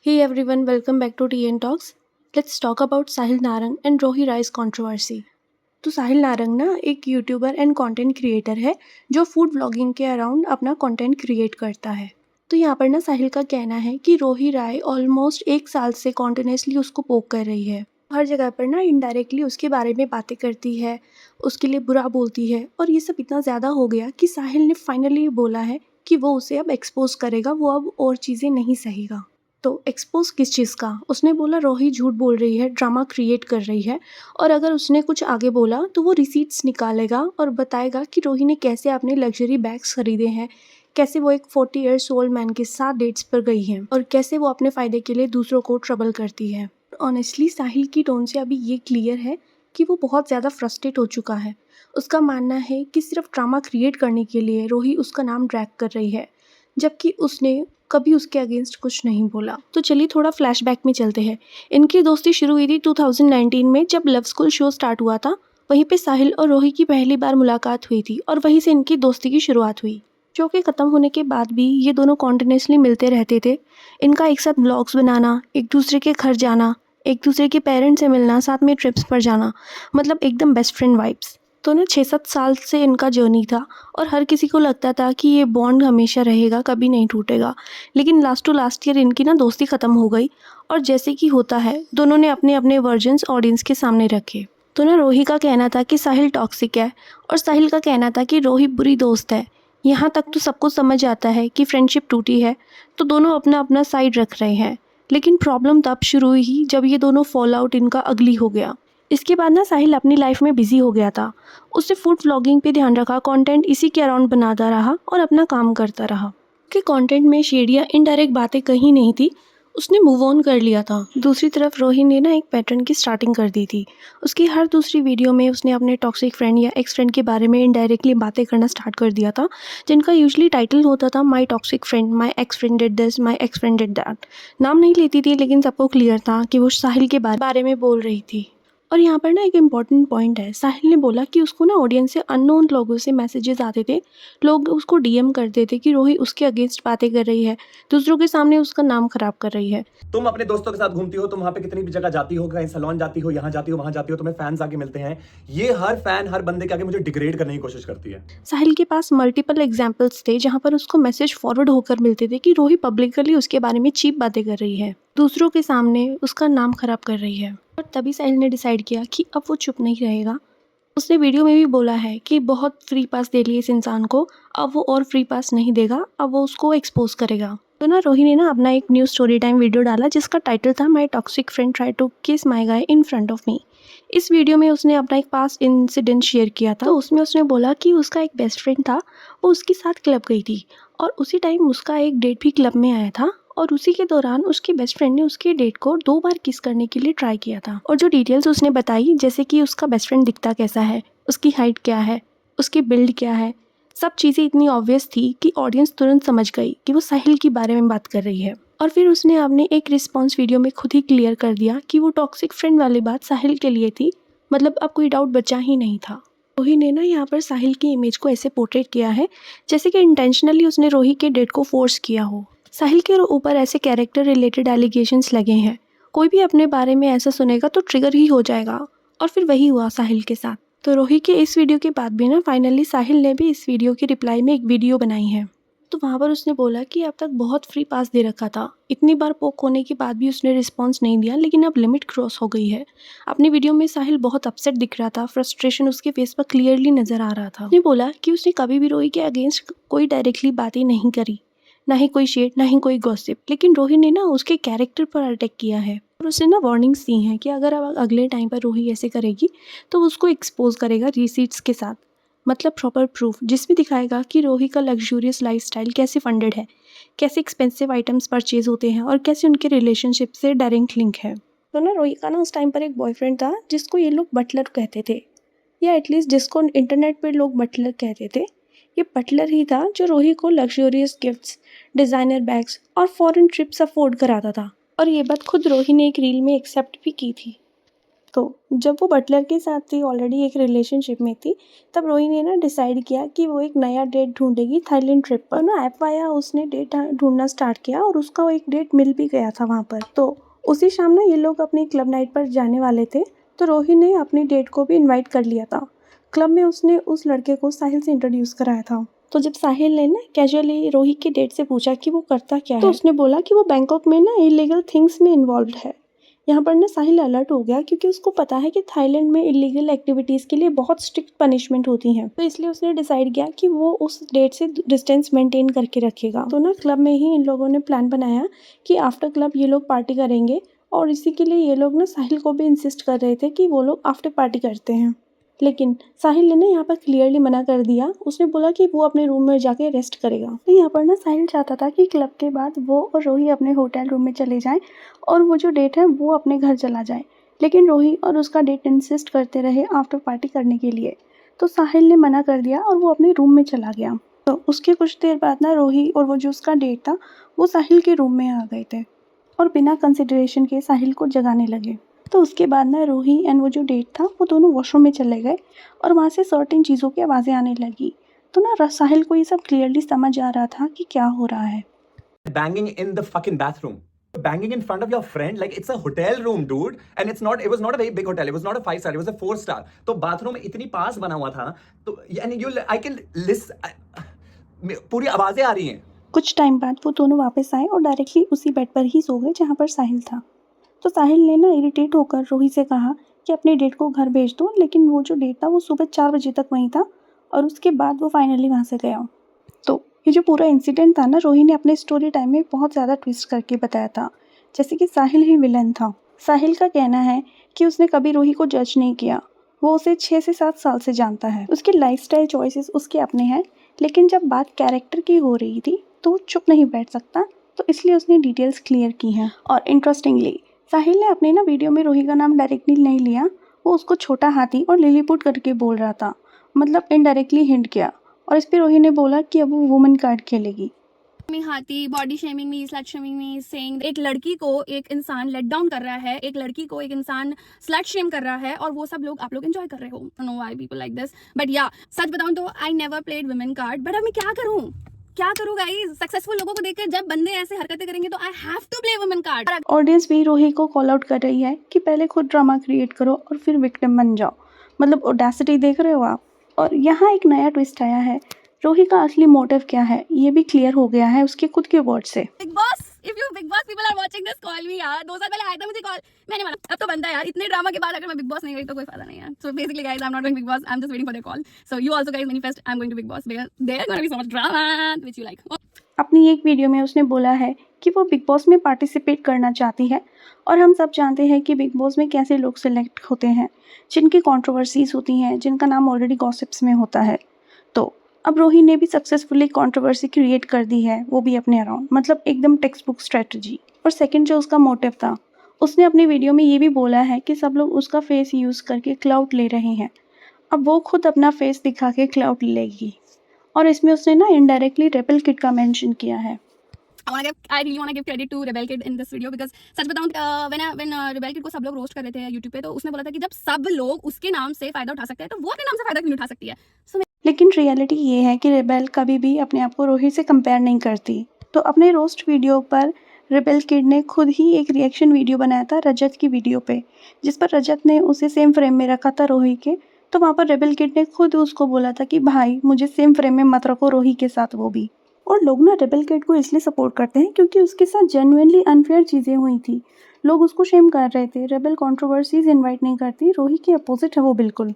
Hey everyone, welcome back to TN Talks. Let's talk about Sahil Narang and Rohi Rai's controversy. तो साहिल नारंग ना एक YouTuber and content creator है जो food vlogging के around अपना content create करता है। तो यहाँ पर ना साहिल का कहना है कि रोही राय ऑलमोस्ट 1 साल से कॉन्टिन्यूसली उसको पोक कर रही है। हर जगह पर ना इनडायरेक्टली उसके बारे में बातें करती है, उसके लिए बुरा बोलती है और ये सब इतना ज़्यादा हो गया कि साहिल ने फाइनली बोला है कि वो उसे अब एक्सपोज करेगा, वो अब और चीज़ें नहीं सहेगा। तो एक्सपोज किस चीज़ का? उसने बोला रोही झूठ बोल रही है, ड्रामा क्रिएट कर रही है और अगर उसने कुछ आगे बोला तो वो रिसीट्स निकालेगा और बताएगा कि रोही ने कैसे अपने लग्जरी बैग्स खरीदे हैं, कैसे वो एक 40 ईयर्स ओल्ड मैन के साथ डेट्स पर गई है और कैसे वो अपने फ़ायदे के लिए दूसरों को ट्रबल करती है। ऑनेस्टली साहिल की टोन से अभी ये क्लियर है कि वो बहुत ज़्यादा फ्रस्ट्रेट हो चुका है। उसका मानना है कि सिर्फ ड्रामा क्रिएट करने के लिए रोही उसका नाम ड्रैग कर रही है, जबकि उसने कभी उसके अगेंस्ट कुछ नहीं बोला। तो चलिए थोड़ा फ्लैशबैक में चलते हैं। इनकी दोस्ती शुरू हुई थी 2019 में जब लव स्कूल शो स्टार्ट हुआ था। वहीं पे साहिल और रोही की पहली बार मुलाकात हुई थी और वहीं से इनकी दोस्ती की शुरुआत हुई। शो के ख़त्म होने के बाद भी ये दोनों कॉन्टिन्यूसली मिलते रहते थे। इनका एक साथ व्लॉग्स बनाना, एक दूसरे के घर जाना, एक दूसरे के पेरेंट्स से मिलना, साथ में ट्रिप्स पर जाना, मतलब एकदम बेस्ट फ्रेंड वाइब्स। तो ना 6-7 साल से इनका जर्नी था और हर किसी को लगता था कि ये बॉन्ड हमेशा रहेगा, कभी नहीं टूटेगा। लेकिन लास्ट टू लास्ट ईयर इनकी ना दोस्ती ख़त्म हो गई और जैसे कि होता है दोनों ने अपने अपने वर्जन्स ऑडियंस के सामने रखे। तो ना रोही का कहना था कि साहिल टॉक्सिक है और साहिल का कहना था कि रोही बुरी दोस्त है। यहाँ तक तो सबको समझ आता है कि फ्रेंडशिप टूटी है, तो दोनों अपना अपना साइड रख रहे हैं। लेकिन प्रॉब्लम तब शुरू हुई जब ये दोनों फॉल आउट इनका अगली हो गया। इसके बाद ना साहिल अपनी लाइफ में बिजी हो गया था। उसने फूड व्लॉगिंग पे ध्यान रखा, कंटेंट इसी के अराउंड बनाता रहा और अपना काम करता रहा। कि कंटेंट में शेड या इनडायरेक्ट बातें कहीं नहीं थी, उसने मूव ऑन कर लिया था। दूसरी तरफ रोही ने ना एक पैटर्न की स्टार्टिंग कर दी थी। उसकी हर दूसरी वीडियो में उसने अपने टॉक्सिक फ्रेंड या एक्स फ्रेंड के बारे में इनडायरेक्टली बातें करना स्टार्ट कर दिया था, जिनका यूजली टाइटल होता था my toxic friend, my ex friend did this, my ex friend did that. नाम नहीं लेती थी लेकिन सबको क्लियर था कि वो साहिल के बारे में बोल रही थी। और यहाँ पर ना एक इम्पॉर्टेंट पॉइंट है, साहिल ने बोला कि उसको ना ऑडियंस से अननोन लोगों से मैसेजेस आते थे। लोग उसको डीएम करते थे कि रोही उसके अगेंस्ट बातें कर रही है, दूसरों के सामने उसका नाम खराब कर रही है। तुम अपने दोस्तों के साथ घूमती हो, तुम वहां पे कितनी भी जगह जाती हो, कहीं सैलून जाती हो, यहाँ जाती हो, वहां जाती हो, तुम्हें फैंस आके मिलते हैं। ये हर फैन हर बंदे के आगे मुझे डिग्रेड करने की कोशिश करती है। साहिल के पास मल्टीपल एग्जाम्पल्स थे जहाँ पर उसको मैसेज फॉरवर्ड होकर मिलते थे कि रोही पब्लिकली उसके बारे में चीप बातें कर रही है, दूसरों के सामने उसका नाम खराब कर रही है। और तभी साहिल ने डिसाइड किया कि अब वो चुप नहीं रहेगा। उसने वीडियो में भी बोला है कि बहुत फ्री पास दे लिए इस इंसान को, अब वो और फ्री पास नहीं देगा, अब वो उसको एक्सपोज करेगा। तो ना रोही ने ना अपना एक न्यू स्टोरी टाइम वीडियो डाला जिसका टाइटल था my toxic friend try to किस माई गाय इन फ्रंट ऑफ मी। इस वीडियो में उसने अपना एक पास्ट इंसिडेंट शेयर किया था। तो उसमें उसने बोला कि उसका एक बेस्ट फ्रेंड था, वो उसके साथ क्लब गई थी और उसी टाइम उसका एक डेट भी क्लब में आया था और उसी के दौरान उसके बेस्ट फ्रेंड ने उसके डेट को 2 बार किस करने के लिए ट्राई किया था। और जो डिटेल्स उसने बताई, जैसे कि उसका बेस्ट फ्रेंड दिखता कैसा है, उसकी हाइट क्या है, उसकी बिल्ड क्या है, सब चीज़ें इतनी ऑब्वियस थी कि ऑडियंस तुरंत समझ गई कि वो साहिल के बारे में बात कर रही है। और फिर उसने अपने एक रिस्पॉन्स वीडियो में खुद ही क्लियर कर दिया कि वो टॉक्सिक फ्रेंड वाली बात साहिल के लिए थी, मतलब अब कोई डाउट बचा ही नहीं था। रोही ने ना यहाँ पर साहिल की इमेज को ऐसे पोर्ट्रेट किया है जैसे कि इंटेंशनली उसने रोही के डेट को फोर्स किया हो। साहिल के ऊपर ऐसे कैरेक्टर रिलेटेड एलिगेशंस लगे हैं, कोई भी अपने बारे में ऐसा सुनेगा तो ट्रिगर ही हो जाएगा और फिर वही हुआ साहिल के साथ। तो रोही के इस वीडियो के बाद भी ना फाइनली साहिल ने भी इस वीडियो की रिप्लाई में एक वीडियो बनाई है। तो वहाँ पर उसने बोला कि अब तक बहुत फ्री पास दे रखा था, इतनी बार पोक होने के बाद भी उसने रिस्पॉन्स नहीं दिया, लेकिन अब लिमिट क्रॉस हो गई है। अपनी वीडियो में साहिल बहुत अपसेट दिख रहा था, फ्रस्ट्रेशन उसके फेस पर क्लियरली नजर आ रहा था। उसने बोला कि उसने कभी भी रोही के अगेंस्ट कोई डायरेक्टली बातें नहीं करी, ना ही कोई शेड, ना ही कोई गॉसिप, लेकिन रोही ने ना उसके कैरेक्टर पर अटैक किया है और उसने ना वार्निंग्स दी हैं कि अगर अब अगले टाइम पर रोही ऐसे करेगी तो उसको एक्सपोज करेगा रिसीट्स के साथ, मतलब प्रॉपर प्रूफ जिसमें दिखाएगा कि रोही का लग्जूरियस लाइफस्टाइल कैसे फंडेड है, कैसे एक्सपेंसिव आइटम्स परचेज होते हैं और कैसे उनके रिलेशनशिप से डायरेक्ट लिंक है। तो ना रोही का ना उस टाइम पर एक बॉयफ्रेंड था जिसको ये लोग बटलर कहते थे, या एटलीस्ट जिसको इंटरनेट पर लोग बटलर कहते थे। ये बटलर ही था जो रोही को लग्जूरियस गिफ्ट्स, डिज़ाइनर बैग्स और फॉरेन ट्रिप्स अफोर्ड कराता था और ये बात खुद रोही ने एक रील में एक्सेप्ट भी की थी। तो जब वो बटलर के साथ थी, ऑलरेडी एक रिलेशनशिप में थी, तब रोही ने ना डिसाइड किया कि वो एक नया डेट ढूंढेगी थाईलैंड ट्रिप पर। ना ऐप आया, उसने डेट ढूंढना स्टार्ट किया और उसका वो एक डेट मिल भी गया था वहाँ पर। तो उसी शाम ना ये लोग अपनी क्लब नाइट पर जाने वाले थे, तो रोही ने अपनी डेट को भी इन्वाइट कर लिया था। क्लब में उसने उस लड़के को साहिल से इंट्रोड्यूस कराया था। तो जब साहिल ने ना कैजुअली रोही की डेट से पूछा कि वो करता क्या है, तो उसने बोला कि वो बैंकॉक में ना इलीगल थिंग्स में इन्वॉल्व है। यहाँ पर ना साहिल अलर्ट हो गया, क्योंकि उसको पता है कि थाईलैंड में इलीगल एक्टिविटीज़ के लिए बहुत स्ट्रिक्ट पनिशमेंट होती हैं। तो इसलिए उसने डिसाइड किया कि वो उस डेट से डिस्टेंस मेंटेन करके रखेगा। तो ना क्लब में ही इन लोगों ने प्लान बनाया कि आफ्टर क्लब ये लोग पार्टी करेंगे, और इसी के लिए ये लोग ना साहिल को भी इंसिस्ट कर रहे थे कि वो लोग आफ्टर पार्टी करते हैं। लेकिन साहिल ने ना यहाँ पर क्लियरली मना कर दिया। उसने बोला कि वो अपने रूम में जाके रेस्ट करेगा। तो यहाँ पर ना साहिल चाहता था कि क्लब के बाद वो और रोही अपने होटल रूम में चले जाएं और वो जो डेट है वो अपने घर चला जाए। लेकिन रोही और उसका डेट इंसिस्ट करते रहे आफ्टर पार्टी करने के लिए। तो साहिल ने मना कर दिया और वो अपने रूम में चला गया। तो उसके कुछ देर बाद ना रोही और वो जो उसका डेट था वो साहिल के रूम में आ गए थे और बिना कंसिडरेशन के साहिल को जगाने लगे। तो उसके बाद ना रूही एंड वो जो डेट था वो दोनों वॉशरूम में चले गए और वहाँ से सर्टेन चीज़ों की आवाज़ें आने लगी। तो ना साहिल को ये सब क्लियरली समझ आ रहा था कि क्या हो रहा है। Banging in the fucking bathroom. Banging in front of your friend, like it's a hotel room, dude. And it was not a very big hotel. It was not a 5-star. It was a 4-star. तो bathroom इतनी पास बना हुआ था, तो यानी I can listen. पूरी आवाजें आ रही हैं। कुछ टाइम बाद वो दोनों वापस आए और डायरेक्टली उसी बेड पर ही सो गए जहाँ पर साहिल था। तो साहिल ने ना इरिटेट होकर रोही से कहा कि अपने डेट को घर भेज दो, लेकिन वो जो डेट था वो सुबह 4 बजे तक वहीं था और उसके बाद वो फाइनली वहाँ से गया। तो ये जो पूरा इंसिडेंट था ना, रोही ने अपने स्टोरी टाइम में बहुत ज़्यादा ट्विस्ट करके बताया था, जैसे कि साहिल ही विलन था। साहिल का कहना है कि उसने कभी रोही को जज नहीं किया, वो उसे 6 से 7 साल से जानता है। उसके लाइफस्टाइल चॉइसेस उसके अपने हैं, लेकिन जब बात कैरेक्टर की हो रही थी तो वो चुप नहीं बैठ सकता, तो इसलिए उसने डिटेल्स क्लियर की हैं। और इंटरेस्टिंगली साहिल ने अपने ना वीडियो में रोही का नाम डायरेक्टली नहीं लिया, वो उसको छोटा हाथी और लिलीपुट करके बोल रहा था, मतलब इनडायरेक्टली हिंट किया। और इस पे रोही ने बोला कि अब वो वुमन कार्ड खेलेगी। में हाथी, बॉडी शेमिंग में, स्लट शेमिंग में, सेइंग एक लड़की को एक इंसान लेट डाउन कर रहा है, एक लड़की को एक इंसान स्लट शेम कर रहा है, और वो सब लोग आप लोग एंजॉय कर रहे हो। Know why people like this, but या सच बताऊं तो I never played women card, but अब मैं क्या करूं गाइस। सक्सेसफुल लोगों को देखकर जब बंदे ऐसे हरकतें करेंगे तो I have to play women card. Audience भी रोही को कॉल आउट कर रही है कि पहले खुद ड्रामा क्रिएट करो और फिर विक्टिम बन जाओ, मतलब ऑडेसिटी देख रहे हो आप। और यहाँ एक नया ट्विस्ट आया है, रोही का असली मोटिव क्या है ये भी क्लियर हो गया है उसके खुद के वर्ड से। Bigg Boss, if you Bigg Boss people are watching this, call me यार। 2 साल पहले आया था मुझे कॉल, मैंने माना अब तो बनता है यार। इतने ड्रामा के बाद अगर मैं बिग बॉस नहीं गई तो कोई फायदा नहीं है। So basically guys, I am not going Bigg Boss, I am just waiting for their call. So you also guys manifest, I am going to Bigg Boss because there is gonna be so much drama which you like. अपनी एक video में उसने बोला है कि वो big boss में participate करना चाहती है, और हम सब जानते हैं कि बिग बॉस में कैसे लोग सिलेक्ट होते हैं, जिनकी कंट्रोवर्सीज होती हैं, जिनका नाम ऑलरेडी गॉसिप्स में होता है। तो अब रोही ने भी सक्सेसफुली कंट्रोवर्सी क्रिएट कर दी है, वो भी अपने अराउंड, मतलब एकदम टेक्स्ट बुक स्ट्रेटजी। और सेकंड जो उसका मोटिव था, उसने अपनी वीडियो में ये भी बोला है कि सब लोग उसका फेस यूज़ करके क्लाउड ले रहे हैं, अब वो खुद अपना फेस दिखा के क्लाउड लेगी। और इसमें उसने ना इनडायरेक्टली रेबल किड का मेंशन किया है। I really want to give credit to Rebel Kid in this video because सच बताऊं when Rebel Kid को सब लोग रोस्ट कर रहे थे YouTube पे, तो उसने बोला था कि जब सब लोग उसके नाम से फायदा उठा सकते हैं तो वो अपने नाम से फायदा क्यों नहीं उठा सकती है। लेकिन रियलिटी ये है कि रेबेल कभी भी अपने आप को रोही से कंपेयर नहीं करती। तो अपने रोस्ट वीडियो पर रेबेल किड ने खुद ही एक रिएक्शन वीडियो बनाया था रजत की वीडियो पे, जिस पर रजत ने उसे सेम फ्रेम में रखा था रोही के। तो वहाँ पर रेबेल किड ने खुद उसको बोला था कि भाई मुझे सेम फ्रेम में मत रखो रोही के साथ, वो भी। और लोग ना रेबेल किड को इसलिए सपोर्ट करते हैं क्योंकि उसके साथ जेन्युइनली अनफेयर चीज़ें हुई थी, लोग उसको शेम कर रहे थे। रेबेल कंट्रोवर्सीज इन्वाइट नहीं करती, रोही के अपोजिट है वो बिल्कुल।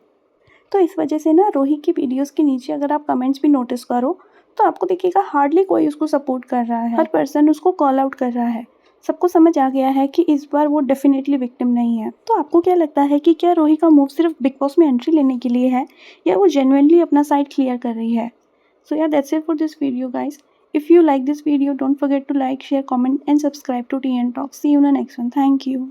तो इस वजह से ना रोही की वीडियोस के नीचे अगर आप कमेंट्स भी नोटिस करो तो आपको दिखेगा हार्डली कोई उसको सपोर्ट कर रहा है, हर पर्सन उसको कॉल आउट कर रहा है। सबको समझ आ गया है कि इस बार वो डेफिनेटली विक्टिम नहीं है। तो आपको क्या लगता है कि क्या रोही का मूव सिर्फ बिग बॉस में एंट्री लेने के लिए है या वो जेन्युइनली अपना साइड क्लियर कर रही है? सो या that's it for this video guys. If you like this video, don't forget to like, share, comment and subscribe to TN Talk. See you in the next one. Thank you.